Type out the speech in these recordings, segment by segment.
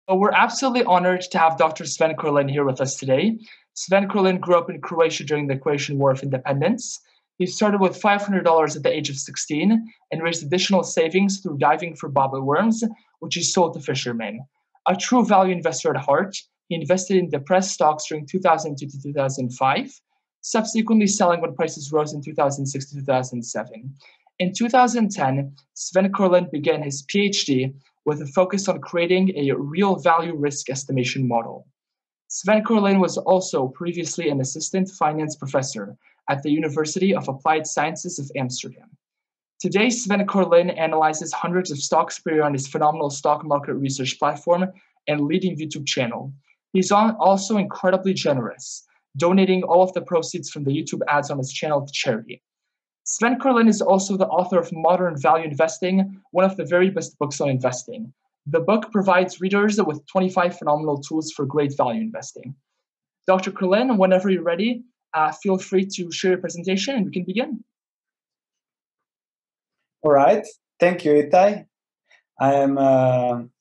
We're absolutely honored to have Dr. Sven Carlin here with us today. Sven Carlin grew up in Croatia during the Croatian War of Independence. He started with $500 at the age of 16 and raised additional savings through diving for bobber worms, which he sold to fishermen. A true value investor at heart, he invested in depressed stocks during 2002 to 2005, subsequently selling when prices rose in 2006 to 2007. In 2010, Sven Carlin began his Ph.D. with a focus on creating a real value risk estimation model. Sven Carlin was also previously an assistant finance professor at the University of Applied Sciences of Amsterdam. Today, Sven Carlin analyzes hundreds of stocks per year on his phenomenal stock market research platform and leading YouTube channel. He's also incredibly generous, donating all of the proceeds from the YouTube ads on his channel to charity. Sven Carlin is also the author of Modern Value Investing, one of the very best books on investing. The book provides readers with 25 phenomenal tools for great value investing. Dr. Carlin, whenever you're ready, feel free to share your presentation and we can begin. All right. Thank you, Itai. I am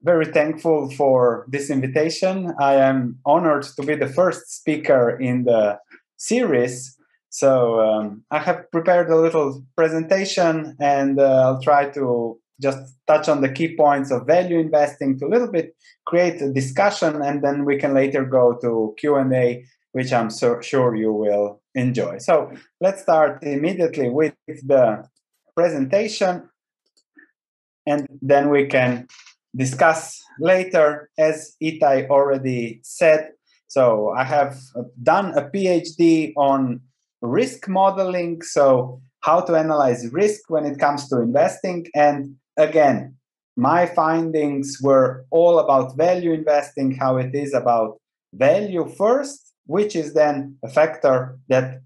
very thankful for this invitation. I am honored to be the first speaker in the series. So I have prepared a little presentation and I'll try to just touch on the key points of value investing to a little bit create a discussion, and then we can later go to Q&A, which I'm sure you will enjoy. So let's start immediately with the presentation, and then we can discuss later, as Itai already said. So I have done a PhD on risk modeling, so how to analyze risk when it comes to investing. And again, my findings were all about value investing, how it is about value first, which is then a factor that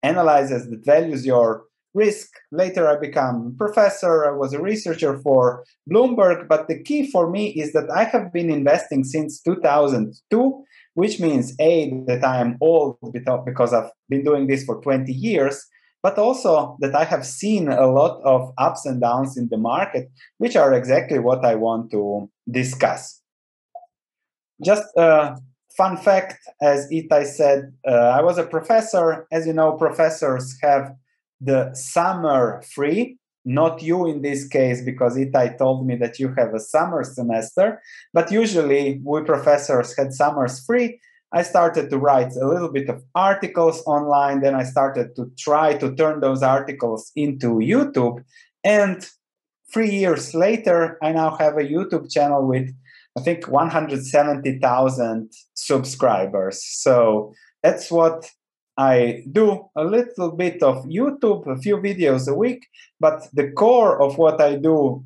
analyzes, that values your risk. Later, I became professor. I was a researcher for Bloomberg. But the key for me is that I have been investing since 2002, which means, A, that I am old because I've been doing this for 20 years, but also that I have seen a lot of ups and downs in the market, which are exactly what I want to discuss. Just a fun fact, as Itai said, I was a professor. As you know, professors have the summer free, not you in this case, because Itai told me that you have a summer semester, but usually we professors had summers free. I started to write a little bit of articles online, then I started to try to turn those articles into YouTube, and 3 years later, I now have a YouTube channel with, I think, 170,000 subscribers. So that's what I do, a little bit of YouTube, a few videos a week, but the core of what I do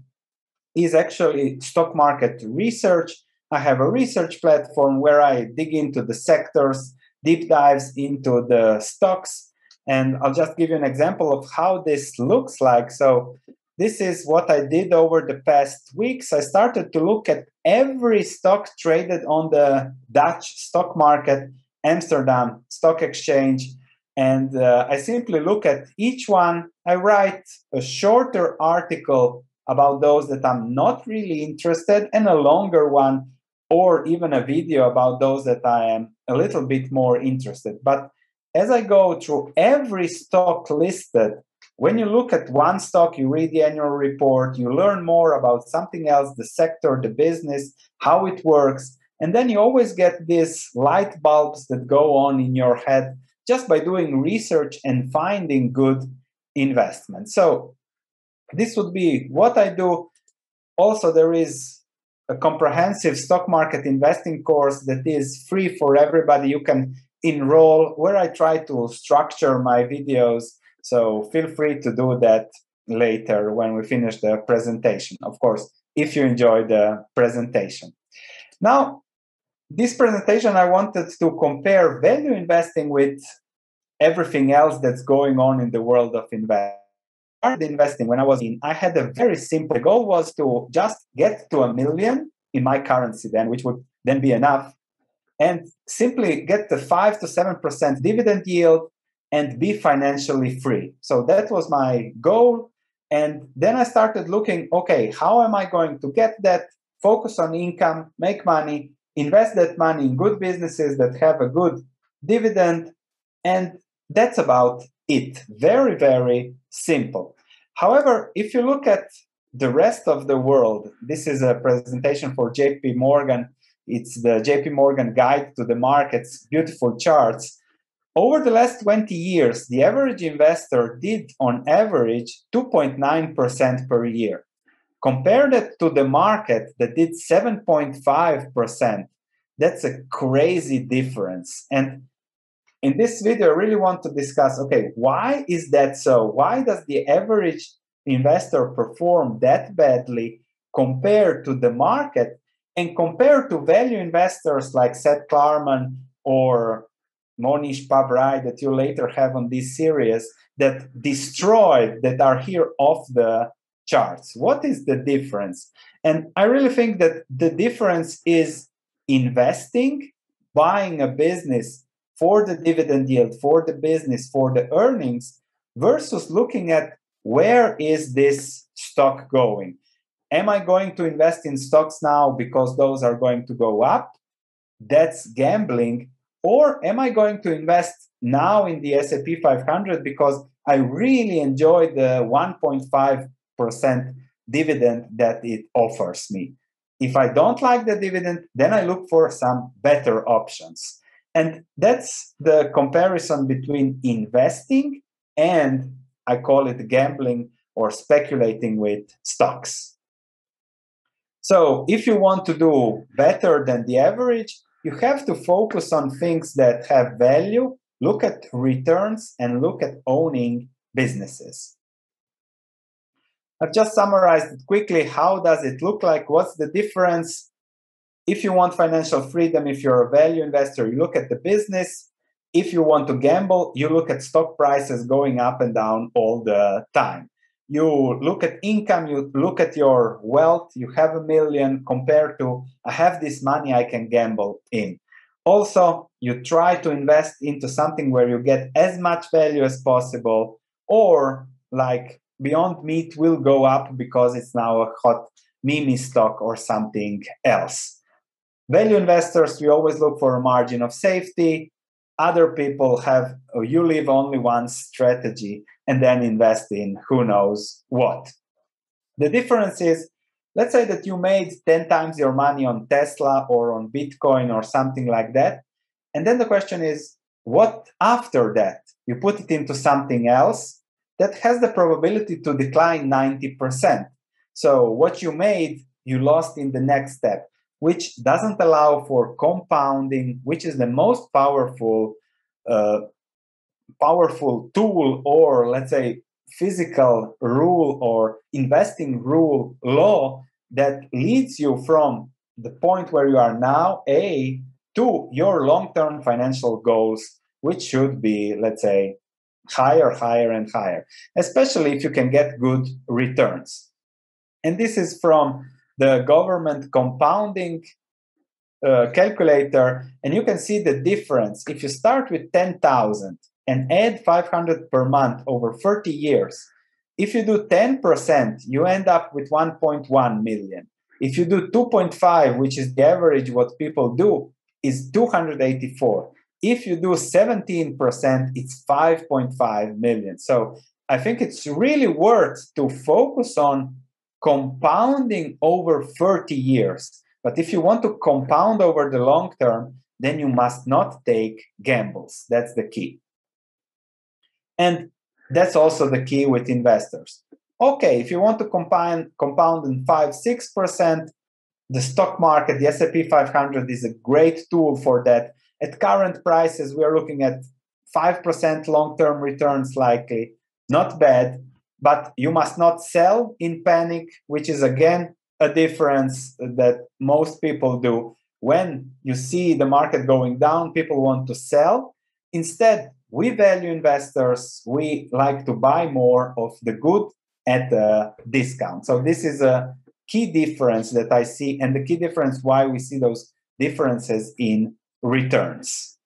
is actually stock market research. I have a research platform where I dig into the sectors, deep dives into the stocks, and I'll just give you an example of how this looks like. So this is what I did over the past weeks. I started to look at every stock traded on the Dutch stock market, Amsterdam Stock Exchange, and I simply look at each one. I write a shorter article about those that I'm not really interested, and a longer one, or even a video about those that I am a little bit more interested. But as I go through every stock listed, when you look at one stock, you read the annual report, you learn more about something else, the sector, the business, how it works. And then you always get these light bulbs that go on in your head just by doing research and finding good investments. So this would be what I do. Also, there is a comprehensive stock market investing course that is free for everybody. You can enroll, where I try to structure my videos. So feel free to do that later when we finish the presentation, of course, if you enjoy the presentation. Now, this presentation, I wanted to compare value investing with everything else that's going on in the world of investing. When I was in, I had a very simple goal, was to just get to $1 million in my currency then, which would then be enough, and simply get the 5 to 7% dividend yield and be financially free. So that was my goal. And then I started looking, okay, how am I going to get that? focus on income, make money, invest that money in good businesses that have a good dividend, and that's about it. Very, very simple. However, if you look at the rest of the world, this is a presentation for JP Morgan. It's the JP Morgan Guide to the Markets, beautiful charts. Over the last 20 years, the average investor did on average 2.9% per year. Compare that to the market that did 7.5%. That's a crazy difference. And in this video, I really want to discuss, okay, why is that so? Why does the average investor perform that badly compared to the market and compared to value investors like Seth Klarman or Monish Pabrai that you later have on this series that destroyed, that are here off the charts? What is the difference? And I really think that the difference is investing, buying a business for the dividend yield, for the business, for the earnings, versus looking at where is this stock going? Am I going to invest in stocks now because those are going to go up? That's gambling. Or am I going to invest now in the S&P 500 because I really enjoy the 1.5% dividend that it offers me? If I don't like the dividend, then I look for some better options. And that's the comparison between investing and, I call it, gambling or speculating with stocks. So if you want to do better than the average, you have to focus on things that have value, look at returns, and look at owning businesses. I've just summarized it quickly. How does it look like? What's the difference? If you want financial freedom, if you're a value investor, you look at the business. If you want to gamble, you look at stock prices going up and down all the time. You look at income, you look at your wealth. You have $1 million compared to, I have this money I can gamble in. Also, you try to invest into something where you get as much value as possible, or like Beyond Meat will go up because it's now a hot meme stock or something else. Value investors, we always look for a margin of safety. Other people have, you live only one strategy and then invest in who knows what. The difference is, let's say that you made 10 times your money on Tesla or on Bitcoin or something like that. And then the question is, what after that? You put it into something else that has the probability to decline 90%. So what you made, you lost in the next step, which doesn't allow for compounding, which is the most powerful tool, or let's say physical rule or investing rule law that leads you from the point where you are now, to your long-term financial goals, which should be, let's say, higher, higher, and higher, especially if you can get good returns. And this is from the government compounding calculator, and you can see the difference. If you start with 10,000 and add 500 per month over 30 years, if you do 10%, you end up with 1.1 million. If you do 2.5, which is the average what people do, is 284. If you do 17%, it's 5.5 million. So I think it's really worth to focus on compounding over 30 years. But if you want to compound over the long term, then you must not take gambles. That's the key. And that's also the key with investors. Okay, if you want to compound in 5-6%, the stock market, the S&P 500 is a great tool for that. At current prices, we are looking at 5% long-term returns likely. Not bad, but you must not sell in panic, which is again a difference that most people do. When you see the market going down, people want to sell. Instead, we value investors, we like to buy more of the good at a discount. So this is a key difference that I see, and the key difference why we see those differences in returns.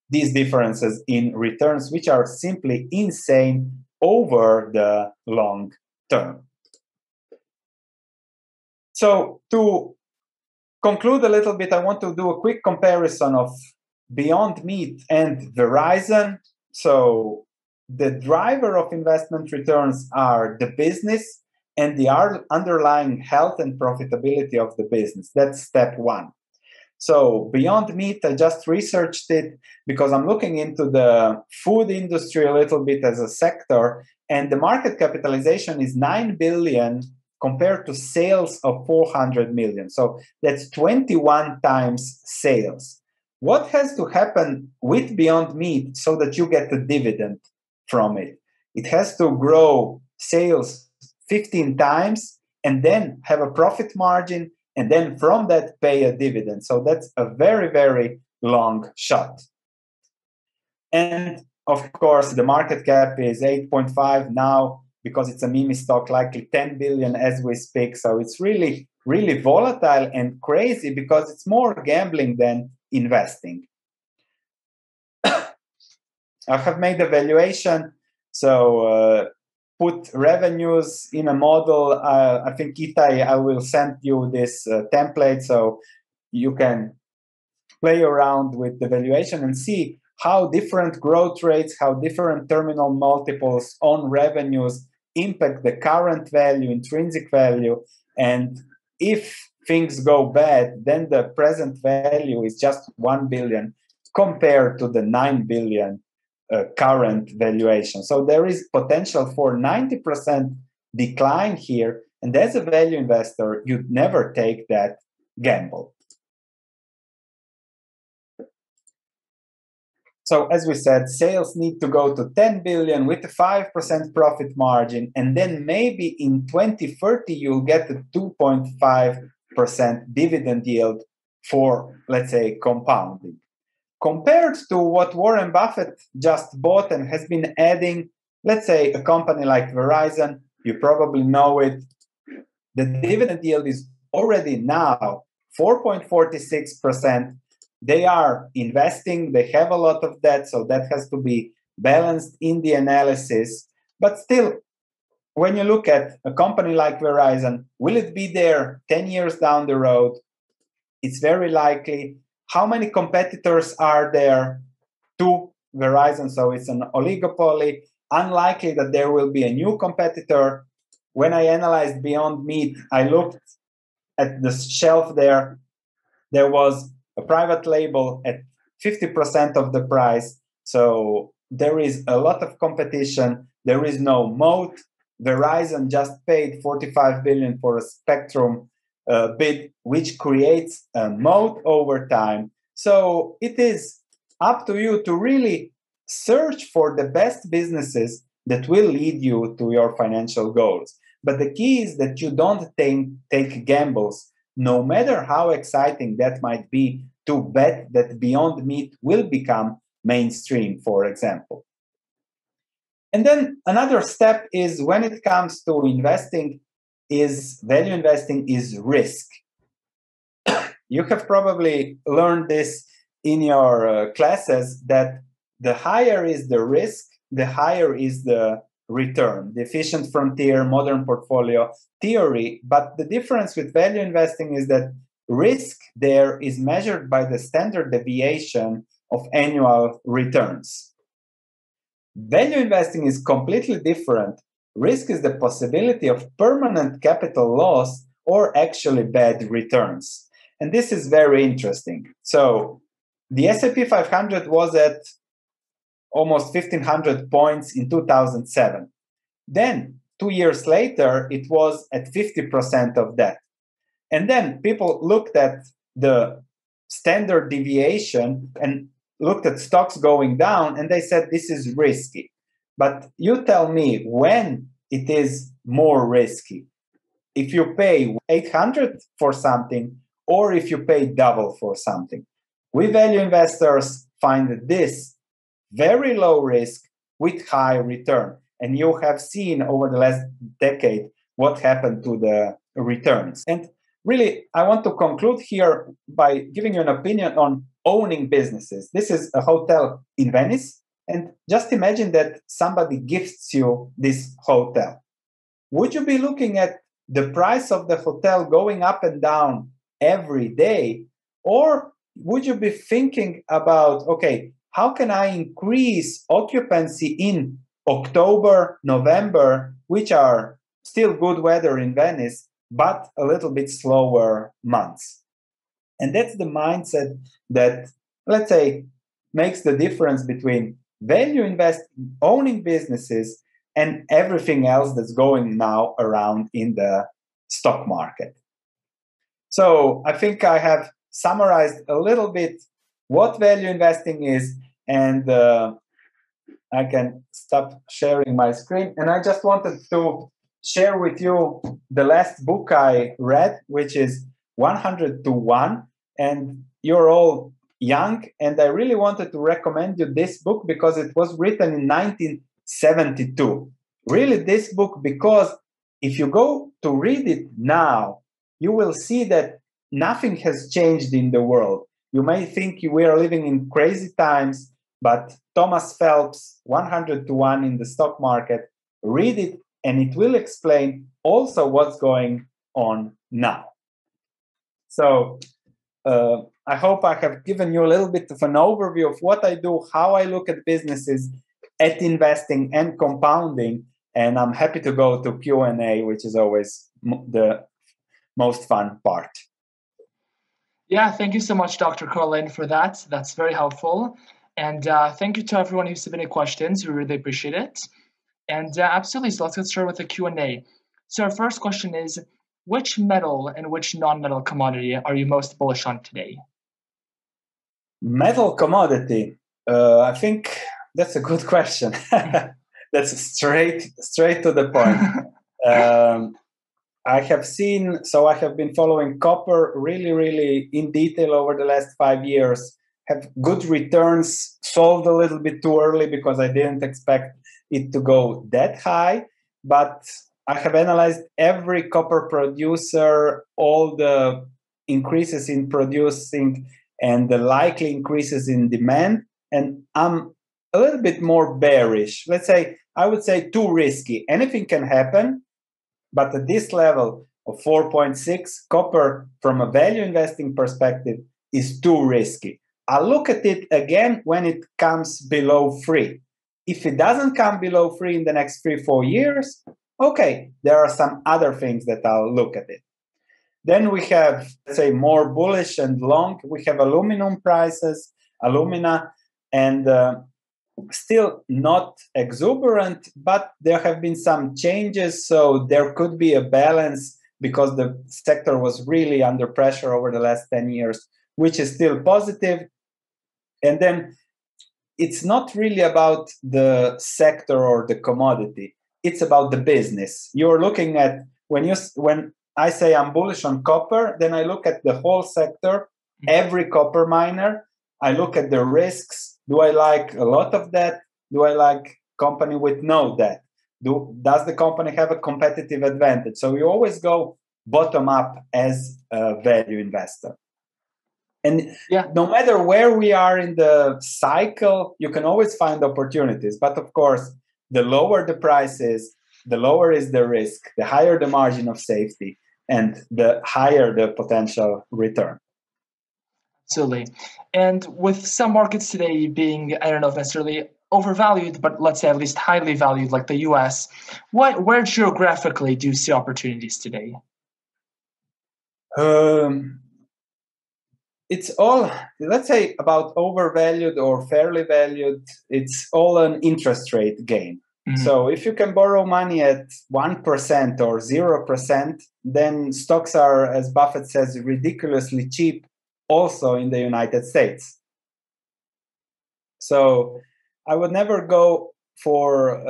These differences in returns, which are simply insane over the long term. So to conclude a little bit, I want to do a quick comparison of Beyond Meat and Verizon. So the driver of investment returns are the business and the underlying health and profitability of the business. That's step one. So Beyond Meat, I just researched it because I'm looking into the food industry a little bit as a sector, and the market capitalization is 9 billion compared to sales of 400 million. So that's 21 times sales. What has to happen with Beyond Meat so that you get a dividend from it? It has to grow sales 15 times and then have a profit margin, and then from that pay a dividend. So that's a very, very long shot. And of course, the market cap is 8.5 now because it's a meme stock, likely 10 billion as we speak. So it's really, really volatile and crazy because it's more gambling than investing. I have made a valuation. So put revenues in a model. I think, Itai, I will send you this template so you can play around with the valuation and see how different growth rates, how different terminal multiples on revenues impact the current value, intrinsic value. And if things go bad, then the present value is just 1 billion compared to the 9 billion current valuation. So there is potential for 90% decline here. And as a value investor, you'd never take that gamble. So as we said, sales need to go to 10 billion with a 5% profit margin. And then maybe in 2030, you'll get a 2.5% dividend yield for, let's say, compounding. Compared to what Warren Buffett just bought and has been adding, let's say a company like Verizon, you probably know it, the dividend yield is already now 4.46%. They are investing, they have a lot of debt, so that has to be balanced in the analysis. But still, when you look at a company like Verizon, will it be there 10 years down the road? It's very likely. How many competitors are there to Verizon? So it's an oligopoly. Unlikely that there will be a new competitor. When I analyzed Beyond Meat, I looked at the shelf there. There was a private label at 50% of the price. So there is a lot of competition. There is no moat. Verizon just paid 45 billion for a spectrum bid, which creates a moat over time. So it is up to you to really search for the best businesses that will lead you to your financial goals. But the key is that you don't take gambles, no matter how exciting that might be, to bet that Beyond Meat will become mainstream, for example. And then another step is when it comes to investing, is value investing is risk. You have probably learned this in your classes that the higher is the risk, the higher is the return, the efficient frontier, modern portfolio theory. But the difference with value investing is that risk there is measured by the standard deviation of annual returns. Value investing is completely different. Risk is the possibility of permanent capital loss or actually bad returns. And this is very interesting. So the S&P 500 was at almost 1,500 points in 2007. Then 2 years later, it was at 50% of that. And then people looked at the standard deviation and looked at stocks going down, and they said this is risky. But you tell me when it is more risky. If you pay 800 for something, or if you pay double for something. We value investors find this very low risk with high return. And you have seen over the last decade what happened to the returns. And really, I want to conclude here by giving you an opinion on owning businesses. This is a hotel in Venice. And just imagine that somebody gifts you this hotel. Would you be looking at the price of the hotel going up and down every day? Or would you be thinking about, okay, how can I increase occupancy in October, November, which are still good weather in Venice, but a little bit slower months? And that's the mindset that, let's say, makes the difference between value investing, owning businesses, and everything else that's going now around in the stock market. So I think I have summarized a little bit what value investing is, and I can stop sharing my screen. And I just wanted to share with you the last book I read, which is 100 to 1. And you're all young, and I really wanted to recommend you this book because it was written in 1972. Really, this book, because if you go to read it now, you will see that nothing has changed in the world. You may think we are living in crazy times, but Thomas Phelps, 100 to 1 in the stock market, read it, and it will explain also what's going on now. So I hope I have given you a little bit of an overview of what I do, how I look at businesses, at investing and compounding, and I'm happy to go to Q&A, which is always the most fun part. Yeah, thank you so much, Dr. Carlin, for that. That's very helpful. And thank you to everyone who submitted questions. We really appreciate it. And absolutely, so let's get started with the Q&A. So our first question is, which metal and which non-metal commodity are you most bullish on today? Metal commodity. I think that's a good question. That's straight to the point. I have been following copper really in detail over the last 5 years, have good returns, sold a little bit too early because I didn't expect it to go that high. But I have analyzed every copper producer, all the increases in producing and the likely increases in demand. And I'm a little bit more bearish. Let's say, I would say too risky. Anything can happen. But at this level of 4.6, copper from a value investing perspective is too risky. I'll look at it again when it comes below 3. If it doesn't come below 3 in the next 3-4 years, okay, there are some other things that I'll look at it. Then we have, let's say, more bullish and long. We have aluminum prices, alumina, and still not exuberant, but there have been some changes. So there could be a balance because the sector was really under pressure over the last 10 years, which is still positive. And then it's not really about the sector or the commodity. It's about the business. You're looking at, when I say I'm bullish on copper, then I look at the whole sector, every copper miner. I look at the risks. Do I like a lot of debt? Do I like company with no debt? Does the company have a competitive advantage? So you always go bottom up as a value investor. And no matter where we are in the cycle, you can always find opportunities. But of course, the lower the price is, the lower is the risk, the higher the margin of safety, and the higher the potential return. Absolutely. And with some markets today being, I don't know if necessarily overvalued, but let's say at least highly valued, like the US, where geographically do you see opportunities today? It's all, let's say, about overvalued or fairly valued. It's all an interest rate game. Mm-hmm. So if you can borrow money at 1% or 0%, then stocks are, as Buffett says, ridiculously cheap also in the United States. So I would never go for,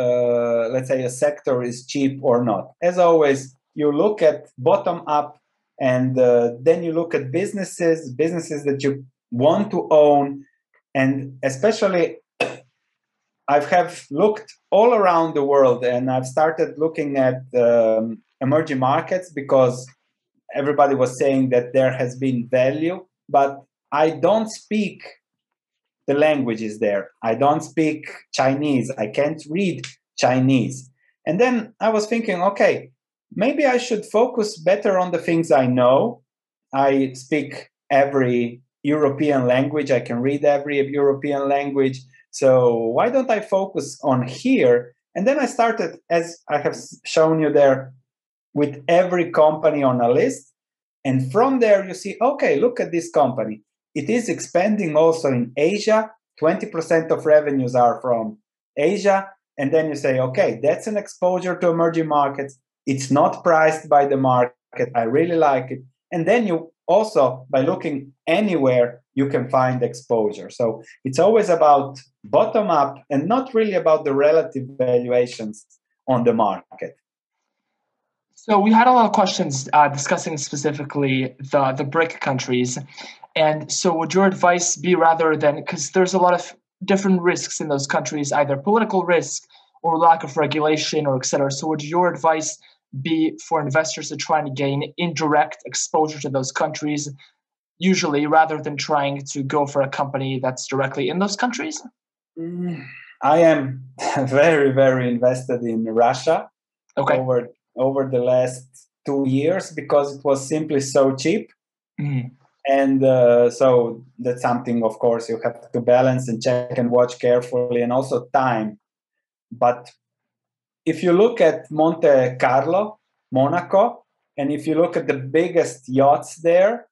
let's say, a sector is cheap or not. As always, you look at bottom up, and then you look at businesses that you want to own. And especially, I have looked all around the world, and I've started looking at emerging markets because everybody was saying that there has been value, but I don't speak the languages there. I don't speak Chinese. I can't read Chinese. And then I was thinking, okay, maybe I should focus better on the things I know. I speak every European language. I can read every European language. So why don't I focus on here? And then I started, as I have shown you there, with every company on a list. And from there, you see, okay, look at this company. It is expanding also in Asia. 20% of revenues are from Asia. And then you say, okay, that's an exposure to emerging markets. It's not priced by the market. I really like it. And then you also, by looking anywhere, you can find exposure. So it's always about bottom up and not really about the relative valuations on the market. So we had a lot of questions discussing specifically the BRIC countries. And so would your advice be rather than, because there's a lot of different risks in those countries, either political risk or lack of regulation or et cetera. So would your advice be for investors to try and gain indirect exposure to those countries, usually, rather than trying to go for a company that's directly in those countries? I am very, very invested in Russia over the last 2 years because it was simply so cheap. Mm-hmm. And so that's something, of course, you have to balance and check and watch carefully, and also time. But if you look at Monte Carlo, Monaco, and if you look at the biggest yachts there,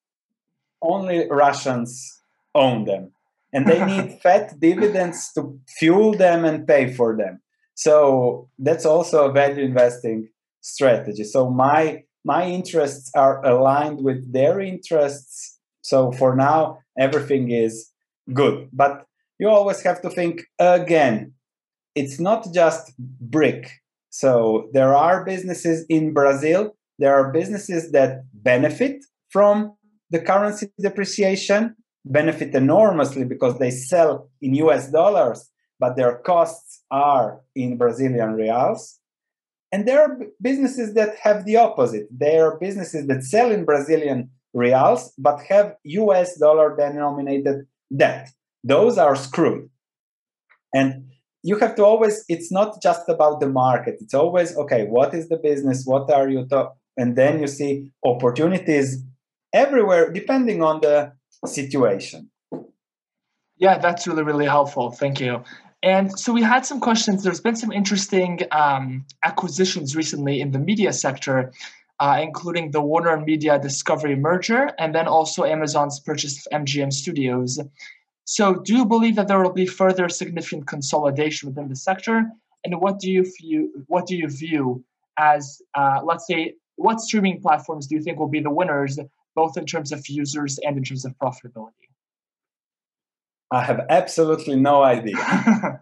only Russians own them. And they need fat dividends to fuel them and pay for them. So that's also a value investing strategy. So my interests are aligned with their interests. So for now, everything is good. But you always have to think again, it's not just BRIC. So there are businesses in Brazil, there are businesses that benefit from the currency depreciation, benefit enormously because they sell in US dollars, but their costs are in Brazilian reals. And there are businesses that have the opposite. There are businesses that sell in Brazilian reals, but have US dollar denominated debt. Those are screwed. And you have to always, it's not just about the market. It's always, okay, what is the business? What are you talking? And then you see opportunities everywhere, depending on the situation. Yeah, that's really, really helpful. Thank you. And so we had some questions. There's been some interesting acquisitions recently in the media sector, including the Warner Media Discovery merger, and then also Amazon's purchase of MGM Studios. So do you believe that there will be further significant consolidation within the sector? And what do you view as, let's say, what streaming platforms do you think will be the winners, both in terms of users and in terms of profitability? I have absolutely no idea.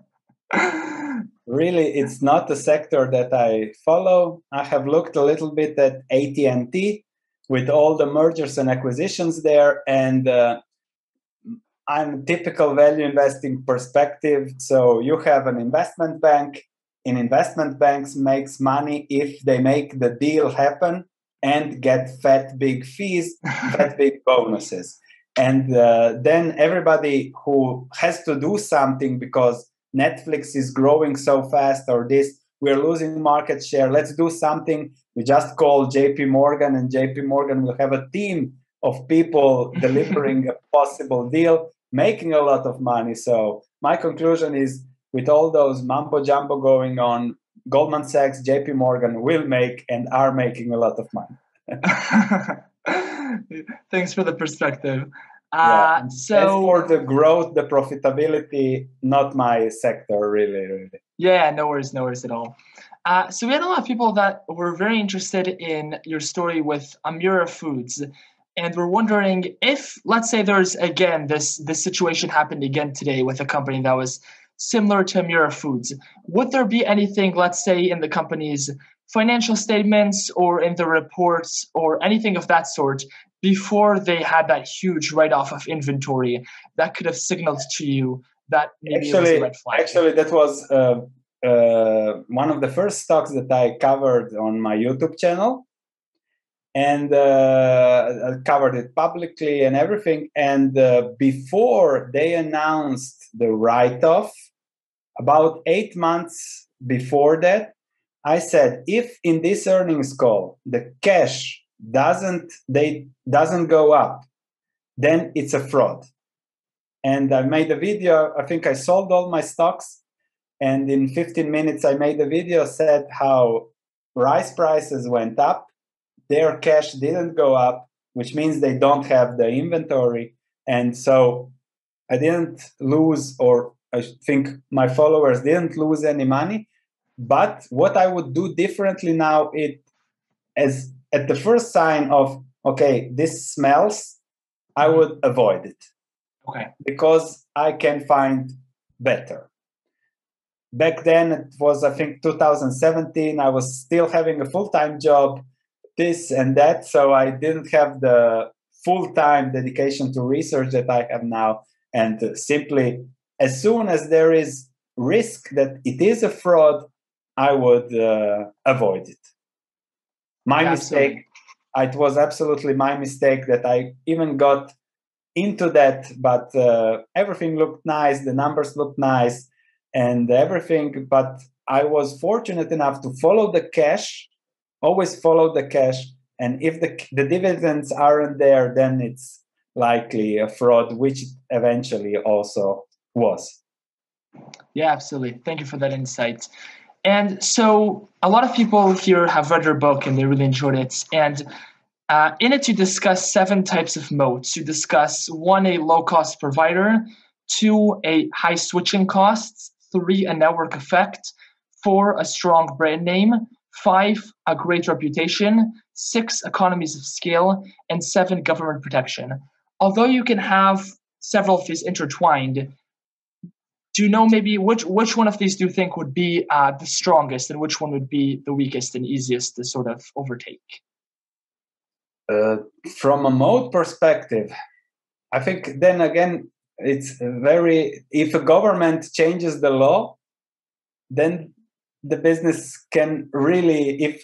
Really, it's not a sector that I follow. I have looked a little bit at AT&T with all the mergers and acquisitions there, and I'm typical value investing perspective. So you have an investment bank. In investment banks makes money if they make the deal happen and get fat big fees, fat big bonuses. And then everybody who has to do something because Netflix is growing so fast or this, we're losing market share, let's do something. We just call JP Morgan, and JP Morgan will have a team of people delivering a possible deal, making a lot of money. So my conclusion is, with all those mumbo jumbo going on, Goldman Sachs, JP Morgan will make and are making a lot of money. Thanks for the perspective. As for the growth, the profitability, not my sector, really. Yeah, no worries at all. So we had a lot of people that were very interested in your story with Amira Foods. And we're wondering if, let's say there's, again, this situation happened again today with a company that was similar to Amira Foods. Would there be anything, let's say, in the company's financial statements or in the reports or anything of that sort before they had that huge write-off of inventory that could have signaled to you that maybe it was a red flag? Actually, that was one of the first stocks that I covered on my YouTube channel. And I covered it publicly and everything. And before they announced the write-off, about 8 months before that, I said, if in this earnings call the cash doesn't go up, then it's a fraud. And I made a video. I think I sold all my stocks, and in 15 minutes I made a video, said how rice prices went up, their cash didn't go up, which means they don't have the inventory. And so I didn't lose, or I think my followers didn't lose any money. But what I would do differently now, as at the first sign of, okay, this smells, I would avoid it. Okay. Because I can find better. Back then, it was, I think, 2017. I was still having a full-time job, this and that. So I didn't have the full-time dedication to research that I have now. And simply, as soon as there is risk that it is a fraud, I would avoid it. My mistake. It was absolutely my mistake that I even got into that, but everything looked nice, the numbers looked nice and everything, but I was fortunate enough to follow the cash, always follow the cash, and if the dividends aren't there, then it's likely a fraud, which eventually also was. Yeah, absolutely. Thank you for that insight. And so a lot of people here have read your book and they really enjoyed it. And in it, you discuss 7 types of moats. You discuss 1, a low-cost provider, 2, a high switching costs, 3, a network effect, 4, a strong brand name, 5, a great reputation, 6, economies of scale, and 7, government protection. Although you can have several of these intertwined, do you know maybe which one of these do you think would be the strongest and which one would be the weakest and easiest to sort of overtake? From a mode perspective, I think then again, it's if a government changes the law, then the business can really,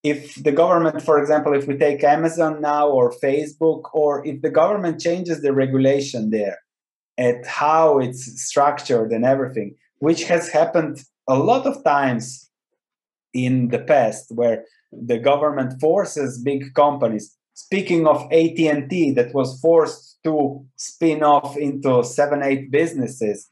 if the government, for example, if we take Amazon now or Facebook, or if the government changes the regulation there at how it's structured and everything, which has happened a lot of times in the past, where the government forces big companies. Speaking of AT&T, that was forced to spin off into 7, 8 businesses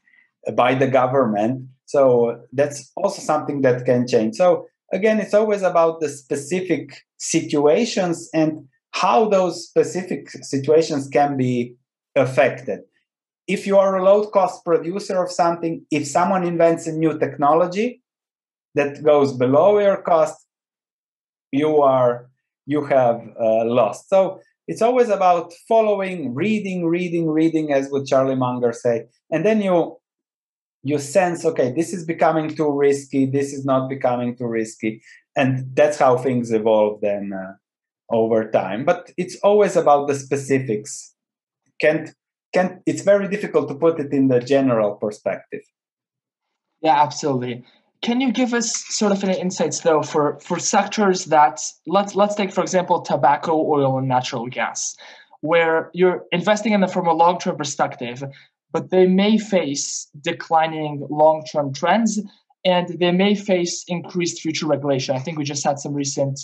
by the government. So that's also something that can change. So again, it's always about the specific situations and how those specific situations can be affected. If you are a low-cost producer of something, if someone invents a new technology that goes below your cost, you have lost. So it's always about following, reading, as would Charlie Munger say, and then you sense, okay, this is becoming too risky, this is not becoming too risky, and that's how things evolve then over time. But it's always about the specifics. It's very difficult to put it in the general perspective. Yeah, absolutely. Can you give us sort of an insights though for sectors that let's take, for example, tobacco, oil, and natural gas, where you're investing in them from a long-term perspective, but they may face declining long-term trends and they may face increased future regulation. I think we just had some recent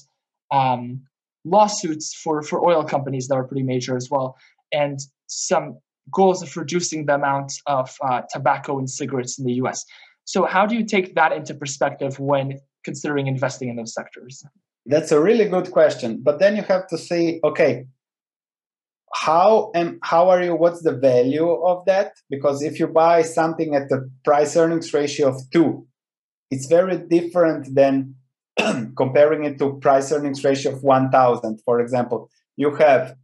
lawsuits for oil companies that are pretty major as well, and some goals of reducing the amount of tobacco and cigarettes in the US. So how do you take that into perspective when considering investing in those sectors? That's a really good question. But then you have to say, okay, what's the value of that? Because if you buy something at the price earnings ratio of 2, it's very different than comparing it to price earnings ratio of 1,000. For example, you have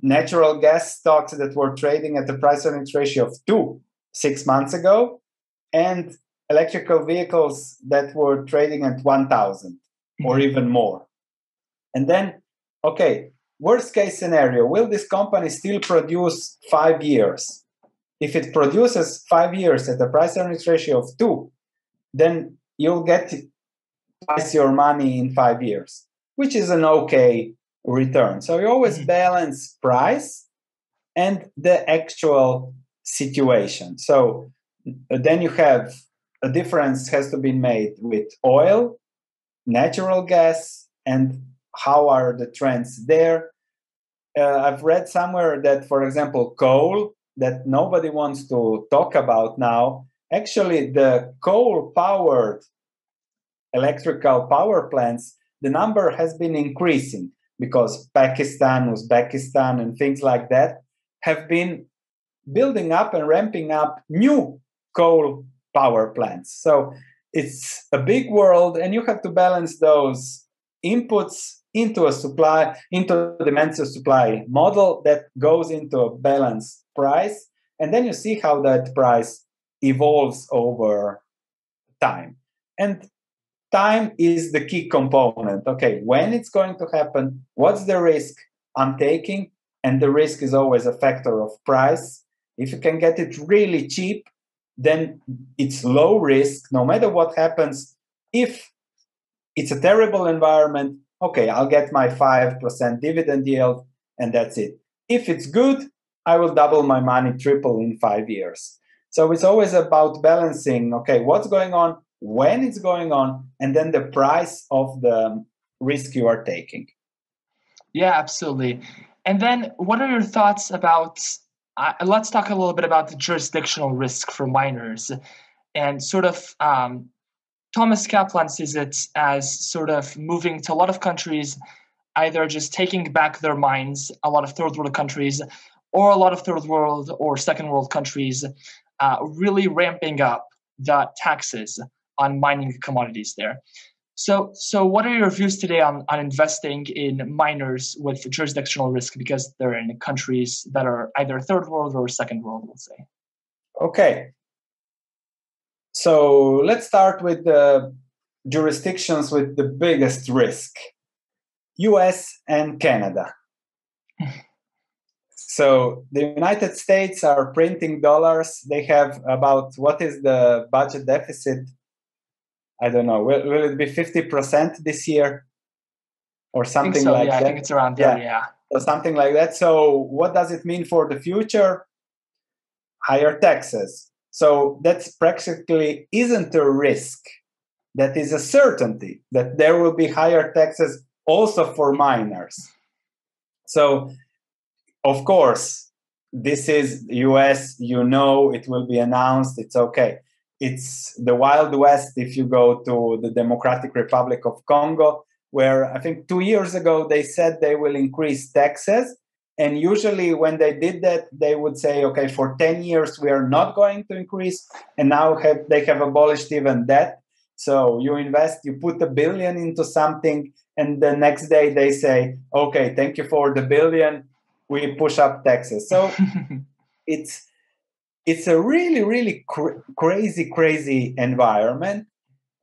natural gas stocks that were trading at the price earnings ratio of 2 6 months ago, and electrical vehicles that were trading at 1,000 or even more. And then, okay, worst case scenario, will this company still produce 5 years? If it produces 5 years at a price earnings ratio of 2, then you'll get twice your money in 5 years, which is an okay return. So you always balance price and the actual situation. So then you have a difference has to be made with oil. natural gas and how are the trends there. I've read somewhere that, for example, coal, that nobody wants to talk about now, actually the coal-powered electrical power plants, the number has been increasing because Pakistan, Uzbekistan, and things like that have been building up and ramping up new coal power plants. So it's a big world, and you have to balance those inputs into a supply, into the demand to supply model that goes into a balanced price. And then you see how that price evolves over time. And time is the key component. Okay, when it's going to happen, what's the risk I'm taking? And the risk is always a factor of price. If you can get it really cheap, then it's low risk, no matter what happens. If it's a terrible environment, okay, I'll get my 5% dividend yield, and that's it. If it's good, I will double my money, triple in 5 years. So it's always about balancing, okay, what's going on, when it's going on, and then the price of the risk you are taking. Yeah, absolutely. And then what are your thoughts about, let's talk a little bit about the jurisdictional risk for miners. And sort of Thomas Kaplan sees it as sort of moving to a lot of countries, either just taking back their mines, a lot of third world countries, or a lot of third world or second world countries really ramping up the taxes on mining commodities there. So what are your views today on investing in miners with jurisdictional risk because they're in countries that are either third world or second world, we'll say? Okay. So let's start with the jurisdictions with the biggest risk, US and Canada. So the United States are printing dollars. They have about, what is the budget deficit? I don't know. Will it be 50% this year or something like that? I think it's around there, yeah. Or something like that. So what does it mean for the future? Higher taxes. So that's practically isn't a risk. That is a certainty that there will be higher taxes also for miners. So, of course, this is US, you know, it will be announced, it's okay. It's the Wild West if you go to the Democratic Republic of Congo, where I think 2 years ago they said they will increase taxes. And usually when they did that, they would say, okay, for 10 years, we are not going to increase. And now they have abolished even that. So you invest, you put $1 billion into something, and the next day they say, okay, thank you for the $1 billion. We push up taxes. So it's a really, really crazy environment.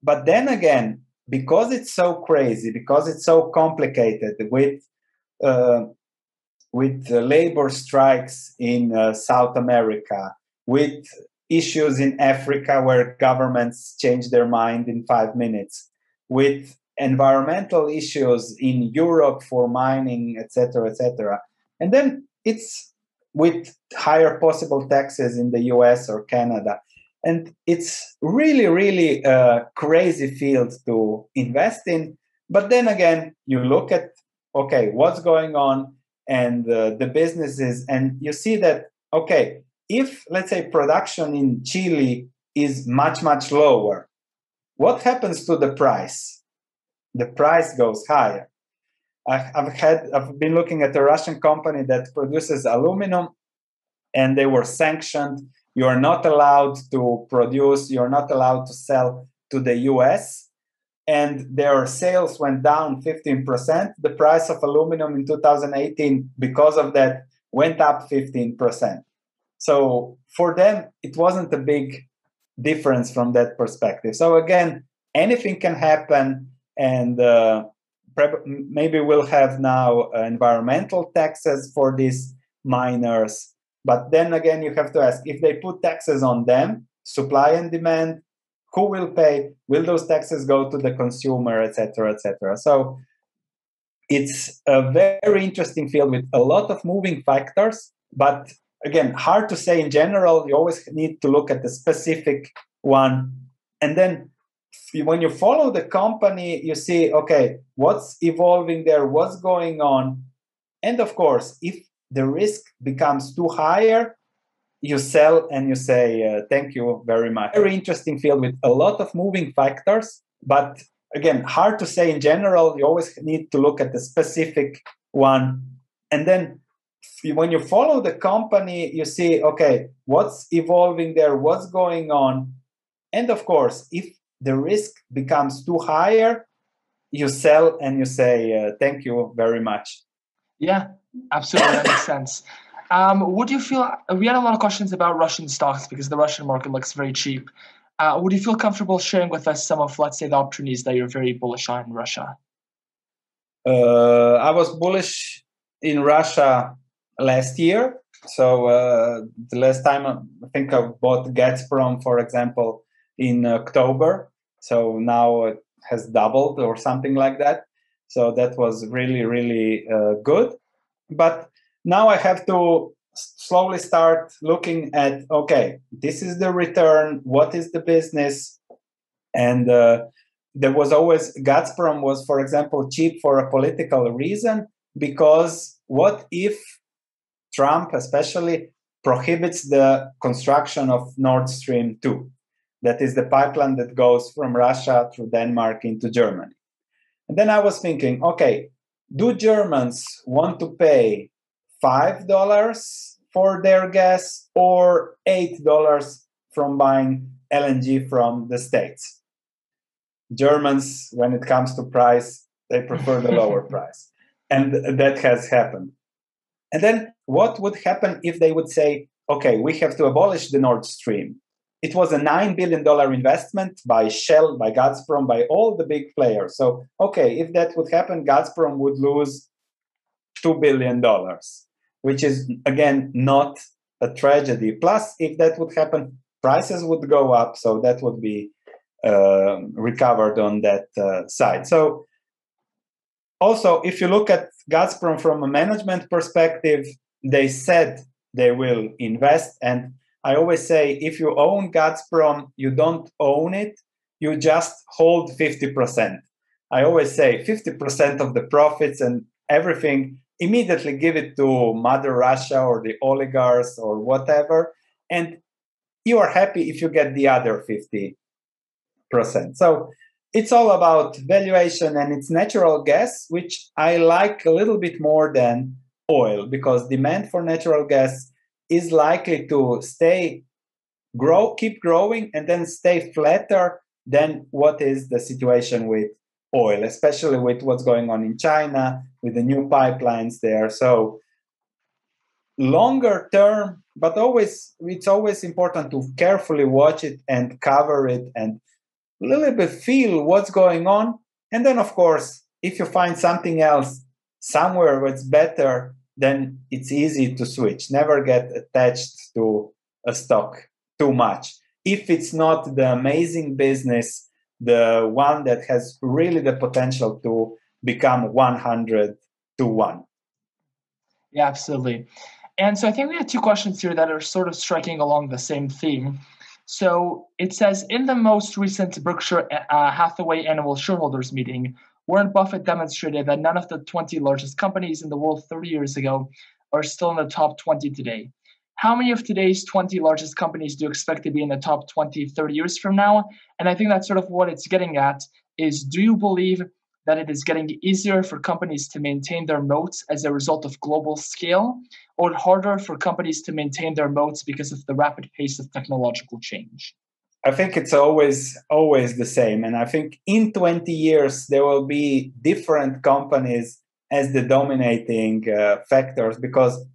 But then again, because it's so crazy, because it's so complicated with labor strikes in South America, with issues in Africa where governments change their mind in 5 minutes, with environmental issues in Europe for mining, etc., etc. And then it's with higher possible taxes in the US or Canada. And it's really, really a crazy field to invest in. But then again, you look at, okay, what's going on and the businesses, and you see that, okay, if, let's say, production in Chile is much, much lower, what happens to the price? The price goes higher. I've been looking at a Russian company that produces aluminum, and they were sanctioned. You are not allowed to produce, you're not allowed to sell to the US, and their sales went down 15%. The price of aluminum in 2018, because of that, went up 15%. So for them, it wasn't a big difference from that perspective. So again, anything can happen, and maybe we'll have now environmental taxes for these miners. But then again, you have to ask, if they put taxes on them, supply and demand, who will pay? Will those taxes go to the consumer, etc., etc.? So it's a very interesting field with a lot of moving factors. But again, hard to say in general. You always need to look at the specific one. And then when you follow the company, you see, okay, what's evolving there, what's going on. And of course, if the risk becomes too higher, you sell and you say, thank you very much. Very interesting field with a lot of moving factors, but again, hard to say in general. You always need to look at the specific one. And then when you follow the company, you see, okay, what's evolving there, what's going on. And of course, if the risk becomes too higher, you sell and you say, thank you very much. Yeah, absolutely. That makes sense. Would you feel, we had a lot of questions about Russian stocks because the Russian market looks very cheap. Would you feel comfortable sharing with us some of, let's say, the opportunities that you're very bullish on in Russia? I was bullish in Russia last year. So the last time I think I bought Gazprom, for example, in October. So now it has doubled or something like that. So that was really, really good. But now I have to slowly start looking at, okay, this is the return, what is the business? And there was always, Gazprom was, for example, cheap for a political reason, because what if Trump especially prohibits the construction of Nord Stream 2? That is the pipeline that goes from Russia through Denmark into Germany. And then I was thinking, okay, do Germans want to pay $5 for their gas or $8 from buying LNG from the States? Germans, when it comes to price, they prefer the lower price. And that has happened. And then what would happen if they would say, okay, we have to abolish the Nord Stream? It was a $9 billion investment by Shell, by Gazprom, by all the big players. So, okay, if that would happen, Gazprom would lose $2 billion, which is, again, not a tragedy. Plus, if that would happen, prices would go up. So that would be recovered on that side. So also, if you look at Gazprom from a management perspective, they said they will invest. And I always say, if you own Gazprom, you don't own it, you just hold 50%. I always say 50% of the profits and everything, immediately give it to Mother Russia or the oligarchs or whatever. And you are happy if you get the other 50%. So it's all about valuation, and it's natural gas, which I like a little bit more than oil, because demand for natural gas is likely to keep growing, and then stay flatter than what is the situation with oil, especially with what's going on in China, with the new pipelines there. So longer term, but it's always important to carefully watch it and cover it and a little bit feel what's going on. And then, of course, if you find something else somewhere where it's better, then it's easy to switch. Never get attached to a stock too much. If it's not the amazing business, the one that has really the potential to become 100 to 1. Yeah, absolutely. And so I think we have two questions here that are sort of striking along the same theme. So it says, in the most recent Berkshire Hathaway annual shareholders meeting, Warren Buffett demonstrated that none of the 20 largest companies in the world 30 years ago are still in the top 20 today. How many of today's 20 largest companies do you expect to be in the top 20, 30 years from now? And I think that's sort of what it's getting at is, do you believe that it is getting easier for companies to maintain their moats as a result of global scale, or harder for companies to maintain their moats because of the rapid pace of technological change? I think it's always the same. And I think in 20 years, there will be different companies as the dominating factors, because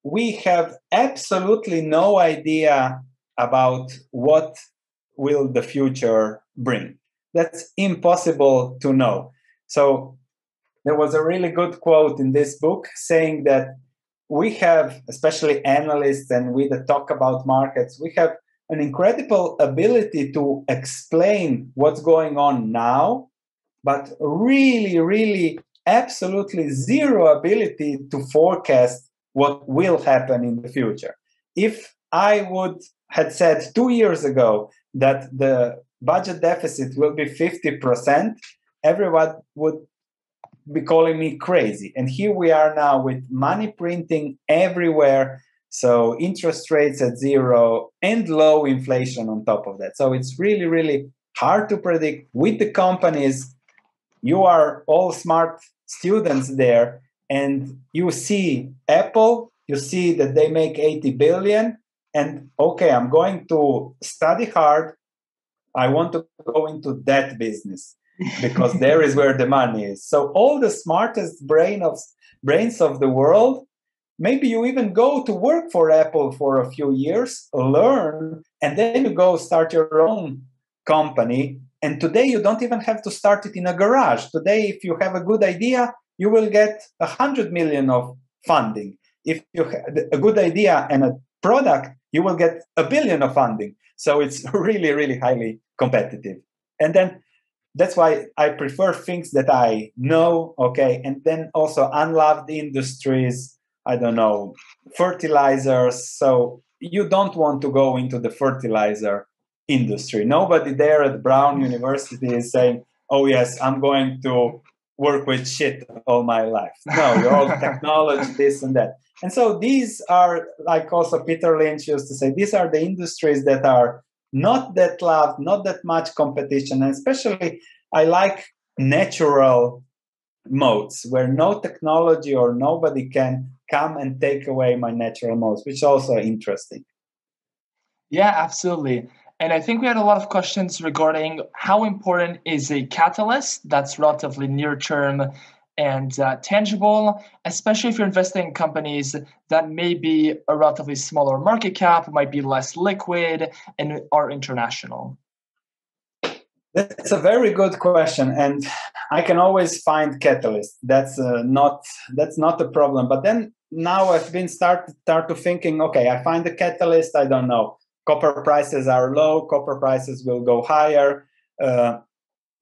we have absolutely no idea about what will the future bring. That's impossible to know. So there was a really good quote in this book saying that we have, especially analysts and we that talk about markets, we have an incredible ability to explain what's going on now, but really, really absolutely zero ability to forecast what will happen in the future. If I had said 2 years ago that the budget deficit will be 50%, everyone would be calling me crazy. And here we are now with money printing everywhere. So interest rates at zero and low inflation on top of that. So it's really, really hard to predict. With the companies, you are all smart students there, and you see Apple, you see that they make 80 billion, and okay, I'm going to study hard. I want to go into that business because there is where the money is. So all the smartest brains of the world, maybe you even go to work for Apple for a few years, learn, and then you go start your own company. And today you don't even have to start it in a garage. Today, if you have a good idea, you will get 100 million of funding. If you have a good idea and a product, you will get 1 billion of funding. So it's really, really highly competitive. And then that's why I prefer things that I know, okay, and then also unloved industries, I don't know, fertilizers. So you don't want to go into the fertilizer industry. Nobody there at Brown University is saying, oh yes, I'm going to work with shit all my life. No, you're all technology, this and that. And so these are, like also Peter Lynch used to say, these are the industries that are not that loved, not that much competition. And especially I like natural moats where no technology or nobody can come and take away my natural moats, which is also interesting. Yeah, absolutely. And I think we had a lot of questions regarding how important is a catalyst that's relatively near term and tangible, especially if you're investing in companies that may be a relatively smaller market cap, might be less liquid, and are international. That's a very good question, and I can always find catalysts. That's not a problem. But then now I've been start to thinking, okay, I find the catalyst. I don't know. Copper prices are low. Copper prices will go higher.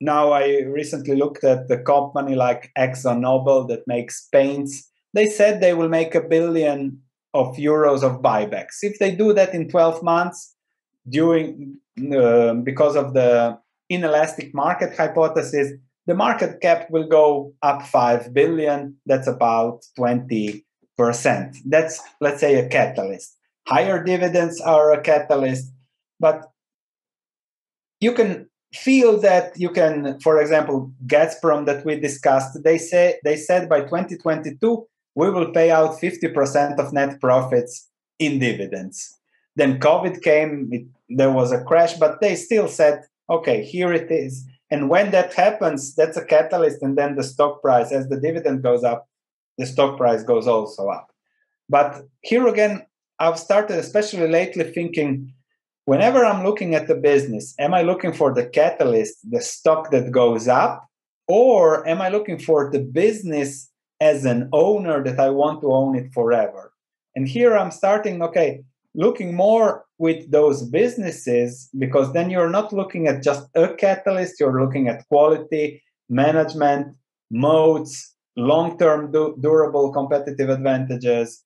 Now I recently looked at the company like ExxonMobil that makes paints. They said they will make €1 billion of buybacks. If they do that in 12 months, because of the inelastic market hypothesis, the market cap will go up 5 billion. That's about 20%. That's, let's say, a catalyst. Higher dividends are a catalyst, but you can feel that you can, for example, Gazprom that we discussed, they said by 2022 we will pay out 50% of net profits in dividends. Then COVID came, there was a crash, but they still said, okay, here it is. And when that happens, that's a catalyst, and then the stock price, as the dividend goes up, the stock price goes also up. But here again, I've started, especially lately, thinking, whenever I'm looking at the business, am I looking for the catalyst, the stock that goes up, or am I looking for the business as an owner that I want to own it forever? And here I'm starting, looking more with those businesses, because then you're not looking at just a catalyst, you're looking at quality, management, moats, long-term durable competitive advantages,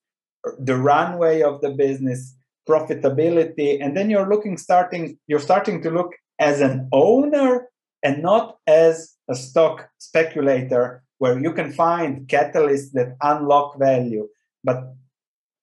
the runway of the business, profitability, and then you're starting to look as an owner and not as a stock speculator where you can find catalysts that unlock value, but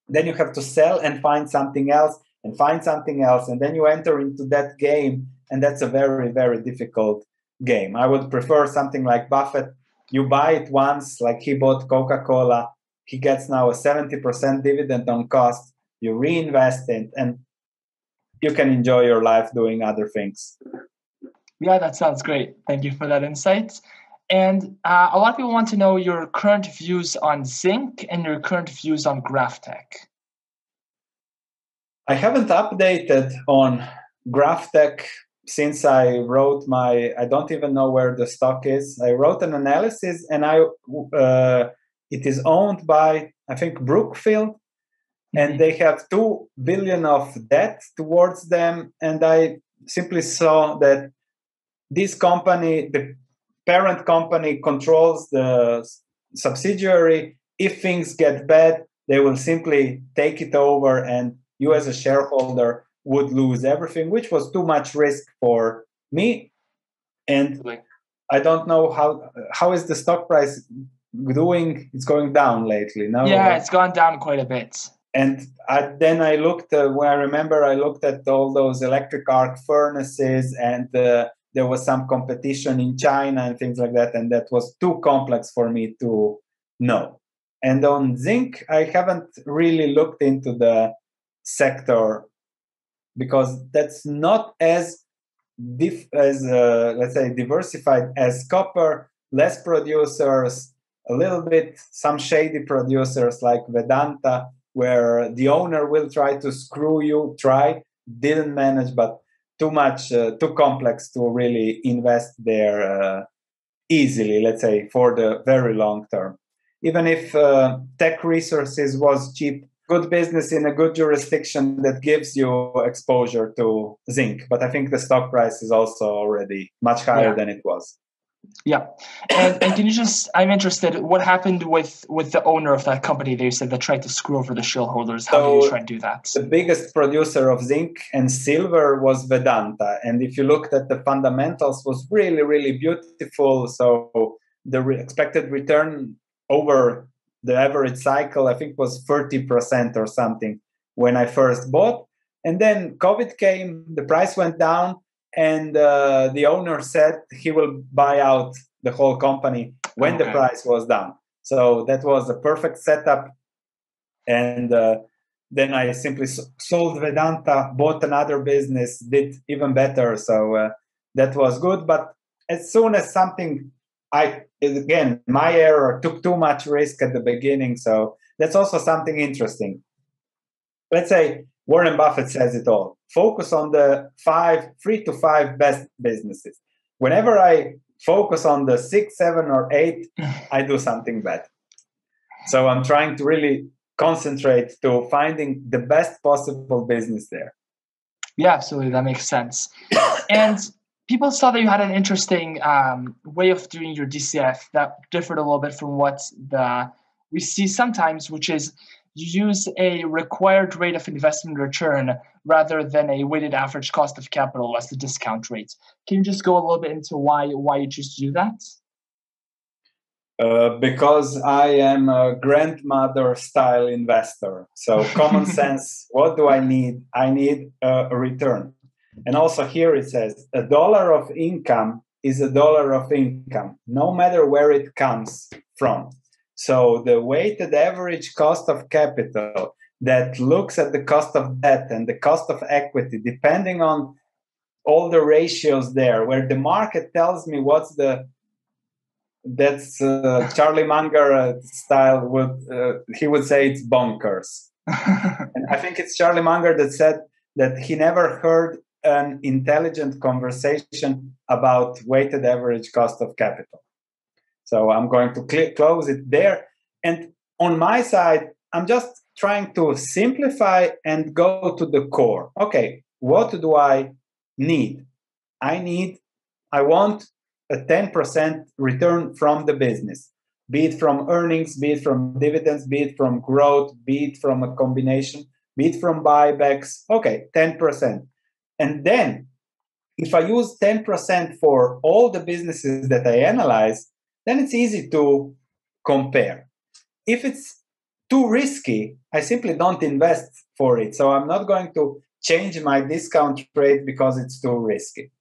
then you have to sell and find something else and find something else, and then you enter into that game, and that's a very, very difficult game. I would prefer something like Buffett. You buy it once, like he bought Coca-Cola, he gets now a 70% dividend on cost, you reinvest it, and you can enjoy your life doing other things. Yeah, that sounds great. Thank you for that insight. And a lot of people want to know your current views on zinc and your current views on GrafTech. I haven't updated on GrafTech since I wrote I don't even know where the stock is. I wrote an analysis, and it is owned by, I think, Brookfield, and they have 2 billion of debt towards them. And I simply saw that this company, the parent company, controls the subsidiary. If things get bad, they will simply take it over, and you as a shareholder would lose everything, which was too much risk for me. And I don't know how is the stock price doing. It's going down lately. No, yeah, it's gone down quite a bit. And then I looked. When I remember, I looked at all those electric arc furnaces, and there was some competition in China and things like that, and that was too complex for me to know. And on zinc, I haven't really looked into the sector because that's not as let's say diversified as copper. Less producers, a little bit some shady producers like Vedanta, where the owner will try to screw you. Didn't manage, but too much, too complex to really invest there easily. Let's say for the very long term. Even if tech resources was cheap, good business in a good jurisdiction that gives you exposure to zinc. But I think the stock price is also already much higher than it was. Yeah. And can you just, I'm interested, what happened with the owner of that company that you said that tried to screw over the shareholders? How did you try to do that? The biggest producer of zinc and silver was Vedanta. And if you looked at the fundamentals, was really, really beautiful. So the expected return over the average cycle, I think, was 30% or something when I first bought. And then COVID came, the price went down, and the owner said he will buy out the whole company when the price was down. So that was a perfect setup. And then I simply sold Vedanta, bought another business, did even better. So that was good. But as soon as something, again, my error, took too much risk at the beginning. So that's also something interesting. Let's say Warren Buffett says it all. Focus on the 3 to 5 best businesses. Whenever I focus on the 6, 7, or 8, I do something bad. So I'm trying to really concentrate to finding the best possible business there. Yeah, absolutely. That makes sense. And people saw that you had an interesting way of doing your DCF that differed a little bit from what we see sometimes, which is you use a required rate of investment return rather than a weighted average cost of capital as the discount rate. Can you just go a little bit into why you choose to do that? Because I am a grandmother style investor. So common sense, what do I need? I need a return. And also here it says $1 of income is $1 of income, no matter where it comes from. So the weighted average cost of capital that looks at the cost of debt and the cost of equity, depending on all the ratios there, where the market tells me that's Charlie Munger style. He would say it's bonkers. And I think it's Charlie Munger that said that he never heard an intelligent conversation about weighted average cost of capital. So I'm going to close it there. And on my side, I'm just trying to simplify and go to the core. Okay, what do I need? I want a 10% return from the business, be it from earnings, be it from dividends, be it from growth, be it from a combination, be it from buybacks. Okay, 10%. And then if I use 10% for all the businesses that I analyze, then it's easy to compare. If it's too risky, I simply don't invest for it. So I'm not going to change my discount rate because it's too risky.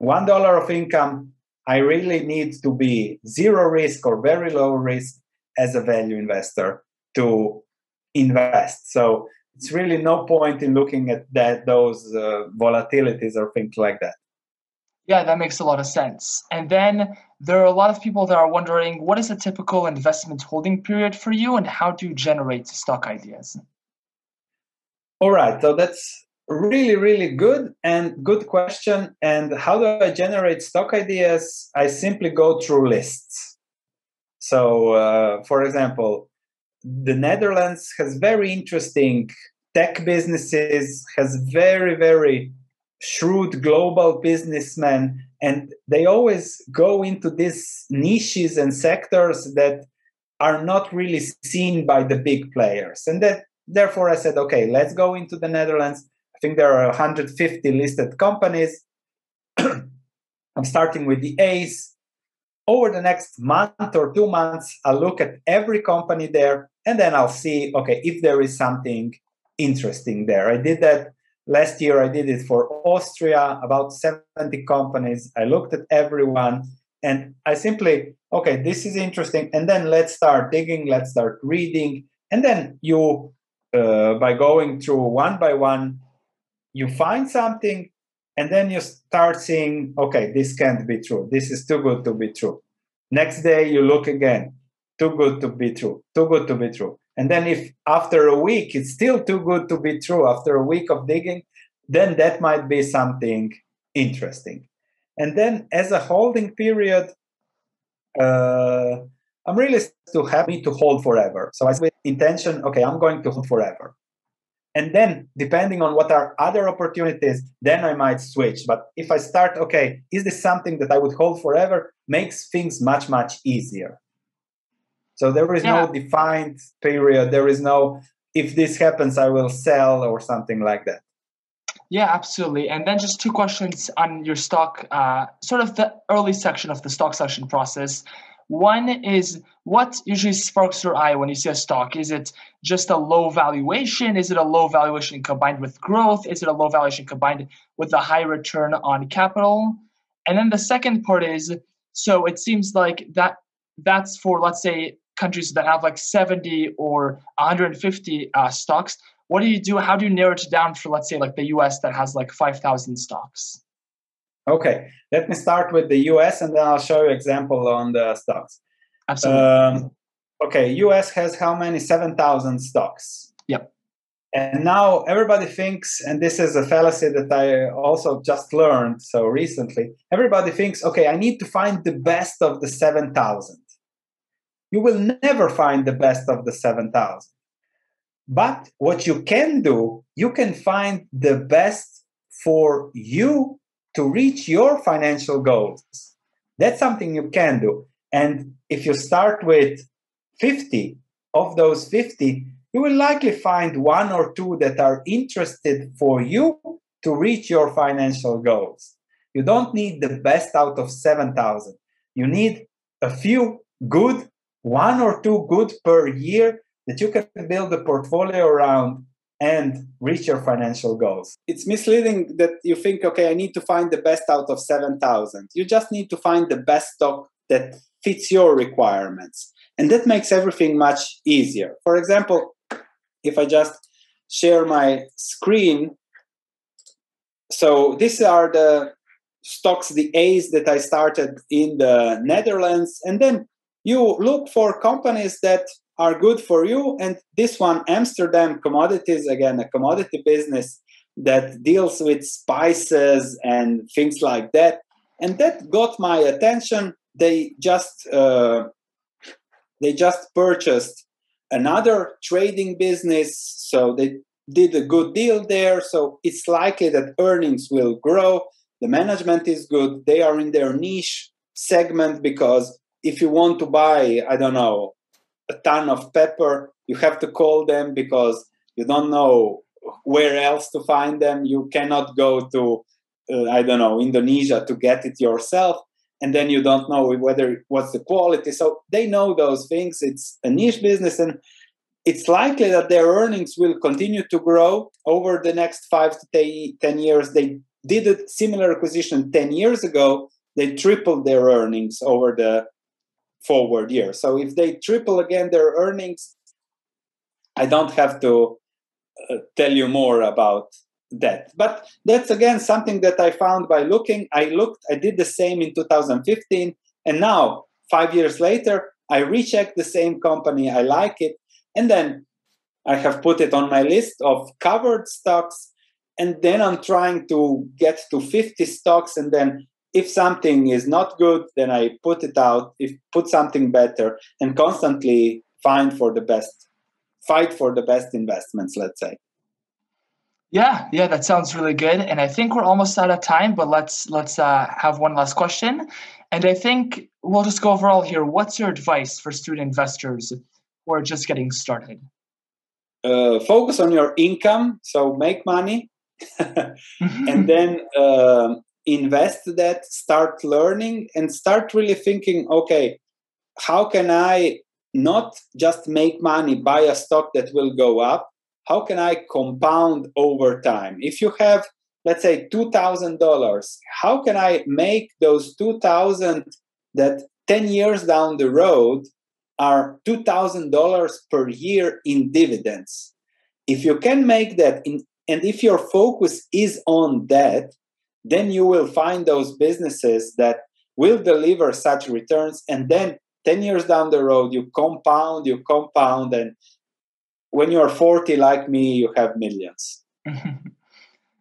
$1 of income, I really need to be zero risk or very low risk as a value investor to invest. So it's really no point in looking at those volatilities or things like that. Yeah, that makes a lot of sense. And then there are a lot of people that are wondering, what is a typical investment holding period for you and how do you generate stock ideas? All right, so that's really, really good question. And how do I generate stock ideas? I simply go through lists. So, for example, the Netherlands has very interesting tech businesses, has very, very shrewd global businessmen, and they always go into these niches and sectors that are not really seen by the big players. And therefore I said, okay, let's go into the Netherlands. I think there are 150 listed companies. I'm starting with the A's. Over the next month or 2 months, I'll look at every company there, and then I'll see, okay, if there is something interesting there. I did that last year. I did it for Austria, about 70 companies. I looked at everyone, and I simply, okay, this is interesting. And then let's start digging, let's start reading. And then you, by going through one by one, you find something, and then you start seeing, okay, this can't be true. This is too good to be true. Next day, you look again, too good to be true, too good to be true. And then if after a week, it's still too good to be true, after a week of digging, then that might be something interesting. And then as a holding period, I'm really too happy to hold forever. So I with intention, okay, I'm going to hold forever. And then, depending on what are other opportunities, then I might switch. But if I start, okay, is this something that I would hold forever? Makes things much, much easier. So there is no defined period. There is no, if this happens, I will sell or something like that. Yeah, absolutely. And then just 2 questions on your stock, sort of the early section of the stock selection process. One is, what usually sparks your eye when you see a stock? Is it just a low valuation? Is it a low valuation combined with growth? Is it a low valuation combined with a high return on capital? And then the second part is, so it seems like that's for, let's say, countries that have like 70 or 150 stocks. What do you do? How do you narrow it down for, let's say, like the US that has like 5,000 stocks? Okay, let me start with the US, and then I'll show you an example on the stocks. Absolutely. Okay, US has how many? 7,000 stocks. Yep. And now everybody thinks, and this is a fallacy that I also just learned so recently, everybody thinks, okay, I need to find the best of the 7,000. You will never find the best of the 7,000. But what you can do, you can find the best for you to reach your financial goals. That's something you can do. And if you start with 50, of those 50, you will likely find 1 or 2 that are interested for you to reach your financial goals. You don't need the best out of 7,000. You need a few good, 1 or 2 good per year that you can build a portfolio around and reach your financial goals. It's misleading that you think, okay, I need to find the best out of 7,000. You just need to find the best stock that fits your requirements. And that makes everything much easier. For example, if I just share my screen, so these are the stocks, the A's that I started in the Netherlands. And then you look for companies that are good for you. And this one, Amsterdam Commodities, again, a commodity business that deals with spices and things like that. And that got my attention. They just purchased another trading business. So they did a good deal there. So it's likely that earnings will grow. The management is good. They are in their niche segment, because if you want to buy, I don't know, a ton of pepper, you have to call them because you don't know where else to find them. You cannot go to, Indonesia to get it yourself. And then you don't know what's the quality. So they know those things. It's a niche business, and it's likely that their earnings will continue to grow over the next 5 to 10 years. They did a similar acquisition 10 years ago. They tripled their earnings over the forward year. So if they triple again their earnings, I don't have to tell you more about that. But that's again something that I found by looking. I did the same in 2015, and now 5 years later, I rechecked the same company. I like it, and then I have put it on my list of covered stocks, and then I'm trying to get to 50 stocks, and then if something is not good, then I put it out, put something better, and constantly fight for the best investments, let's say. Yeah, that sounds really good. And I think we're almost out of time, but let's have one last question. And I think we'll just go overall here. What's your advice for student investors who are just getting started? Focus on your income, so make money. And then invest that, start learning, and start really thinking, okay, how can I not just make money, buy a stock that will go up? How can I compound over time? If you have, let's say, $2,000, how can I make those 2,000 that 10 years down the road are $2,000 per year in dividends? If you can make that, and if your focus is on that, then you will find those businesses that will deliver such returns. And then 10 years down the road, you compound, and when you're 40 like me, you have millions.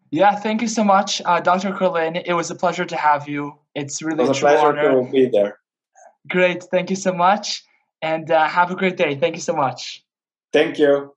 Yeah, thank you so much, Dr. Carlin. It was a pleasure to have you. It's really It was a true honor. To be there. Great. Thank you so much. And have a great day. Thank you so much. Thank you.